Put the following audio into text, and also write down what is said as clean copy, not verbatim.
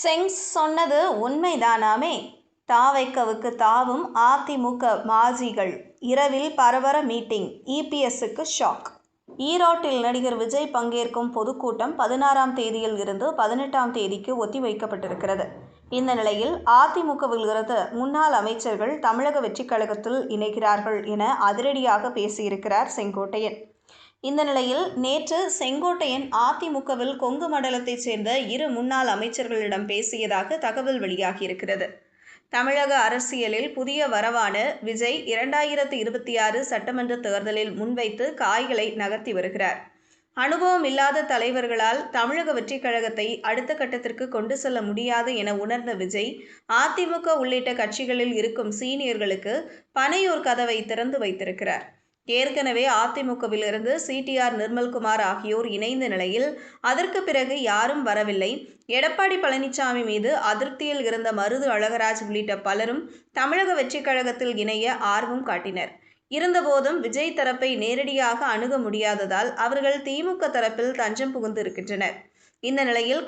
செங்ஸ் சொன்னது உண்மைதானாமே? தாவைக்கவுக்கு தாவும் அதிமுக மாஜிகள், இரவில் பரபர மீட்டிங், இபிஎஸ்க்கு ஷாக். ஈரோட்டில் நடிகர் விஜய் பங்கேற்கும் பொதுக்கூட்டம் 16ஆம் தேதியில் இருந்து 18ஆம் தேதிக்கு ஒத்திவைக்கப்பட்டிருக்கிறது. இந்த நிலையில் அதிமுகவில் இருந்து முன்னாள் அமைச்சர்கள் தமிழக வெற்றிக் கழகத்தில் இணைகிறார்கள் என அதிரடியாக பேசியிருக்கிறார் செங்கோட்டையன். இந்த நிலையில் நேற்று செங்கோட்டையன் அதிமுகவில் கொங்கு மண்டலத்தைச் சேர்ந்த 2 முன்னாள் அமைச்சர்களிடம் பேசியதாக தகவல் வெளியாகியிருக்கிறது. தமிழக அரசியலில் புதிய வரவான விஜய் 2026 சட்டமன்ற தேர்தலில் முன்வைத்து காய்களை நகர்த்தி வருகிறார். அனுபவம் இல்லாத தலைவர்களால் தமிழக வெற்றிக் கழகத்தை அடுத்த கட்டத்திற்கு கொண்டு செல்ல முடியாது என உணர்ந்த விஜய், அதிமுக உள்ளிட்ட கட்சிகளில் இருக்கும் சீனியர்களுக்கு பனையூர் கதவை திறந்து வைத்திருக்கிறார். ஏற்கனவே அதிமுகவில் இருந்து சிடிஆர் நிர்மல்குமார் ஆகியோர் இணைந்த நிலையில் அதற்கு பிறகு யாரும் வரவில்லை. எடப்பாடி பழனிசாமி மீது அதிருப்தியில் இருந்த மருது அழகராஜ் உள்ளிட்ட பலரும் தமிழக வெற்றிக் கழகத்தில் இணைய ஆர்வம் காட்டினர். இருந்தபோதும் விஜய் தரப்பை நேரடியாக அணுக முடியாததால் அவர்கள் திமுக தரப்பில் தஞ்சம் புகுந்து இருக்கின்றனர். இந்த நிலையில்